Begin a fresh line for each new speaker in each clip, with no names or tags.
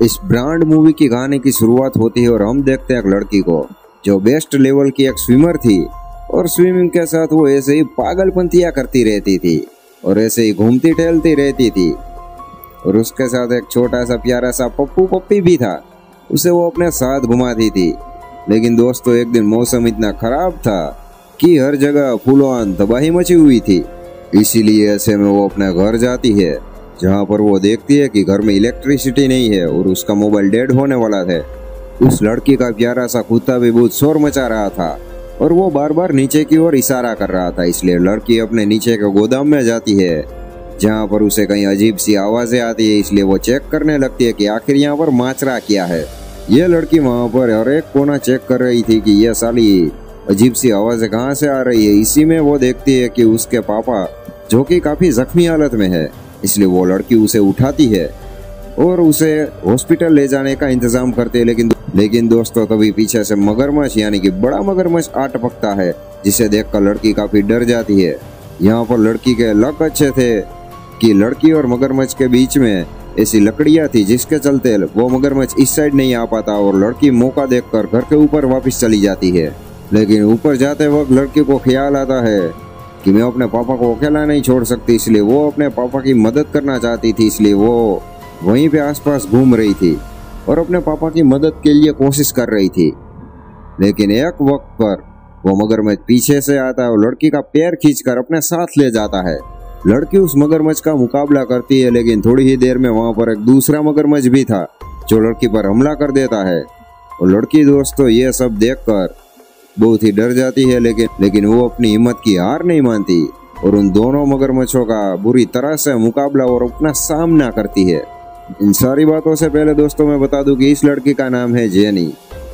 इस brand movie की कहानी की शुरुआत होती है और हम देखते हैं एक लड़की को जो बेस्ट लेवल की एक स्विमर थी और स्विमिंग के साथ वो ऐसे ही पागलपंतियां करती रहती थी और ऐसे ही घूमती टहलती रहती थी। और उसके साथ एक छोटा सा प्यारा सा पप्पू पप्पी भी था, उसे वो अपने साथ घुमाती थी। लेकिन दोस्तों एक दिन मौसम इतना खराब था कि हर जगह फुल-ऑन तबाही मची हुई थी। इसीलिए ऐसे में वो अपने घर जाती है जहाँ पर वो देखती है कि घर में इलेक्ट्रिसिटी नहीं है और उसका मोबाइल डेड होने वाला है। उस लड़की का प्यारा सा कुत्ता भी बहुत शोर मचा रहा था और वो बार बार नीचे की ओर इशारा कर रहा था। इसलिए लड़की अपने नीचे के गोदाम में जाती है जहाँ पर उसे कहीं अजीब सी आवाजें आती है। इसलिए वो चेक करने लगती है कि आखिर यहाँ पर माचरा क्या है। ये लड़की वहाँ पर हर एक कोना चेक कर रही थी कि यह साली अजीब सी आवाजें कहाँ से आ रही है। इसी में वो देखती है कि उसके पापा जो कि काफी जख्मी हालत में है, इसलिए वो लड़की उसे उठाती है और उसे हॉस्पिटल ले जाने का इंतजाम करते हैं। लेकिन दोस्तों तभी पीछे से मगरमच्छ यानी कि बड़ा मगरमच्छ आ टपकता है, जिसे देखकर लड़की काफी डर जाती है। यहाँ पर लड़की के लक अच्छे थे कि लड़की और मगरमच्छ के बीच में ऐसी लकड़ियां थी जिसके चलते वो मगरमच्छ इस साइड नहीं आ पाता और लड़की मौका देखकर घर के ऊपर वापस चली जाती है। लेकिन ऊपर जाते वक्त लड़की को ख्याल आता है कि मैं अपने पापा को अकेला नहीं छोड़ सकती, इसलिए वो अपने पापा की मदद करना चाहती थी। इसलिए वो वहीं पे आसपास घूम रही थी और अपने पापा की मदद के लिए कोशिश कर रही थी। लेकिन एक वक्त पर वो मगरमच्छ पीछे से आता है और लड़की का पैर खींचकर अपने साथ ले जाता है। लड़की उस मगरमच्छ का मुकाबला करती है, लेकिन थोड़ी ही देर में वहां पर एक दूसरा मगरमच्छ भी था जो लड़की पर हमला कर देता है। और लड़की दोस्तों ये सब देखकर बहुत ही डर जाती है, लेकिन वो अपनी हिम्मत की हार नहीं मानती और उन दोनों मगरमच्छों का बुरी तरह से मुकाबला और अपना सामना करती है। इन सारी बातों से पहले दोस्तों मैं बता दूं कि इस लड़की का नाम है जेनी।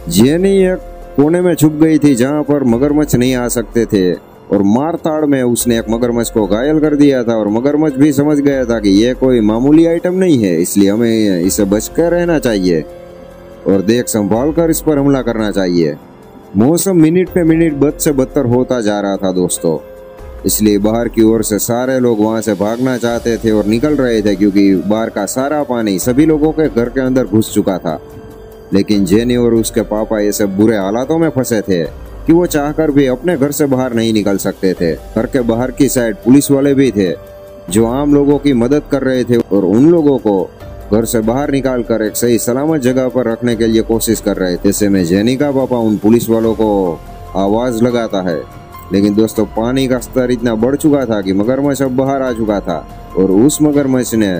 जेनी एक कोने में छुप गई थी जहां पर मगरमच्छ नहीं आ सकते थे और मारताड़ में उसने एक मगरमच्छ को घायल कर दिया था और मगरमच्छ भी समझ गया था कि यह कोई मामूली आइटम नहीं है, इसलिए हमें इसे बचकर रहना चाहिए और देख संभाल कर इस पर हमला करना चाहिए। मौसम मिनट पे मिनट बद से बदतर होता जा रहा था दोस्तों, इसलिए बाहर की ओर से सारे लोग वहां से भागना चाहते थे और निकल रहे थे क्योंकि बाहर का सारा पानी सभी लोगों के घर के अंदर घुस चुका था। लेकिन जेनी और उसके पापा ऐसे बुरे हालातों में फंसे थे कि वो चाहकर भी अपने घर से बाहर नहीं निकल सकते थे। घर के बाहर की साइड पुलिस वाले भी थे जो आम लोगों की मदद कर रहे थे और उन लोगों को घर से बाहर निकाल कर एक सही सलामत जगह पर रखने के लिए कोशिश कर रहे थे। ऐसे में जेनी का पापा उन पुलिस वालों को आवाज लगाता है। लेकिन दोस्तों पानी का स्तर इतना बढ़ चुका था कि मगरमच्छ अब बाहर आ चुका था और उस मगरमच्छ ने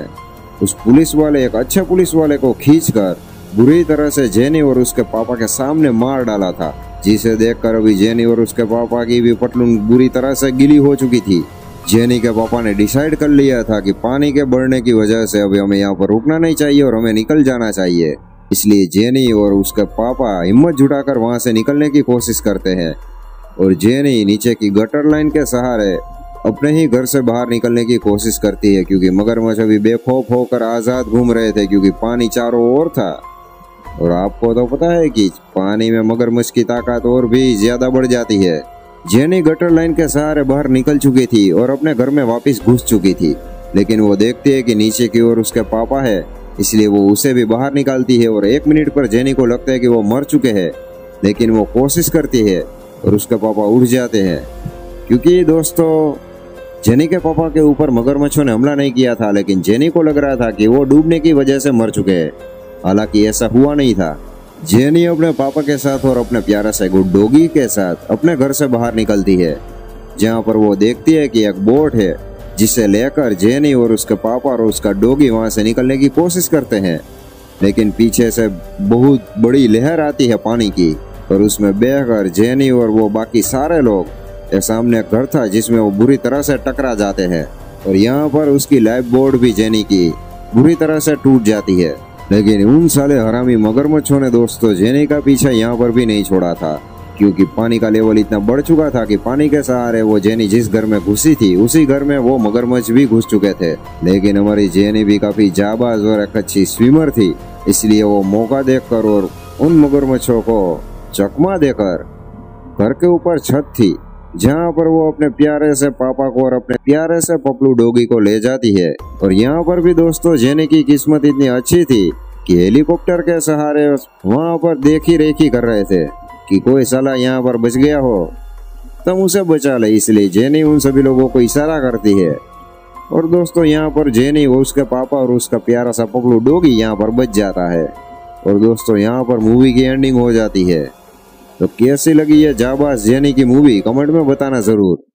उस पुलिस वाले एक अच्छे पुलिस वाले को खींचकर बुरी तरह से जेनी और उसके पापा के सामने मार डाला था, जिसे देखकर अभी जेनी और उसके पापा की भी पटलून बुरी तरह से गीली हो चुकी थी। जेनी के पापा ने डिसाइड कर लिया था कि पानी के बढ़ने की वजह से अभी हमें यहाँ पर रुकना नहीं चाहिए और हमें निकल जाना चाहिए। इसलिए जेनी और उसके पापा हिम्मत जुटाकर वहां से निकलने की कोशिश करते हैं और जेनी नीचे की गटर लाइन के सहारे अपने ही घर से बाहर निकलने की कोशिश करती है क्योंकि मगरमच्छ अभी बेखौफ होकर आजाद घूम रहे थे क्योंकि पानी चारों ओर था। और आपको तो पता है कि पानी में मगरमच्छ की ताकत और भी ज्यादा बढ़ जाती है। जेनी गटर लाइन के सहारे बाहर निकल चुकी थी और अपने घर में वापस घुस चुकी थी, लेकिन वो देखती है कि नीचे की ओर उसके पापा है, इसलिए वो उसे भी बाहर निकालती है। और एक मिनट पर जेनी को लगता है कि वो मर चुके हैं, लेकिन वो कोशिश करती है और उसके पापा उठ जाते हैं क्योंकि दोस्तों जेनी के पापा के ऊपर मगरमच्छों ने हमला नहीं किया था, लेकिन जेनी को लग रहा था कि वो डूबने की वजह से मर चुके हैं। हालांकि ऐसा हुआ नहीं था। जेनी अपने पापा के साथ और अपने प्यारा से गुड डॉगी के साथ अपने घर से बाहर निकलती है, जहां पर वो देखती है कि एक बोट है जिसे लेकर जेनी और उसके पापा और उसका डॉगी वहां से निकलने की कोशिश करते हैं। लेकिन पीछे से बहुत बड़ी लहर आती है पानी की और उसमें बहकर जेनी और वो बाकी सारे लोग एक सामने घर था जिसमें वो बुरी तरह से टकरा जाते हैं और यहाँ पर उसकी लाइफ बोर्ड भी जेनी की बुरी तरह से टूट जाती है। लेकिन उन साले हरामी मगरमच्छों ने दोस्तों जेनी का पीछा यहाँ पर भी नहीं छोड़ा था क्योंकि पानी का लेवल इतना बढ़ चुका था कि पानी के सहारे वो जेनी जिस घर में घुसी थी उसी घर में वो मगरमच्छ भी घुस चुके थे। लेकिन हमारी जेनी भी काफी जाबाज और एक अच्छी स्विमर थी, इसलिए वो मौका देखकर और उन मगरमच्छों को चकमा देकर घर के ऊपर छत थी जहाँ पर वो अपने प्यारे से पापा को और अपने प्यारे से पपलू डॉगी को ले जाती है। और यहाँ पर भी दोस्तों जेनी की किस्मत इतनी अच्छी थी कि हेलीकॉप्टर के सहारे वहां पर देखी रेखी कर रहे थे कि कोई साला यहाँ पर बच गया हो, तुम उसे बचा ले। इसलिए जेनी उन सभी लोगों को इशारा करती है और दोस्तों यहाँ पर जेनी वो उसके पापा और उसका प्यारा सा पपलू डॉगी यहाँ पर बच जाता है। और दोस्तों यहाँ पर मूवी की एंडिंग हो जाती है। तो कैसी लगी ये जाबाज जेनी की मूवी कमेंट में बताना जरूर।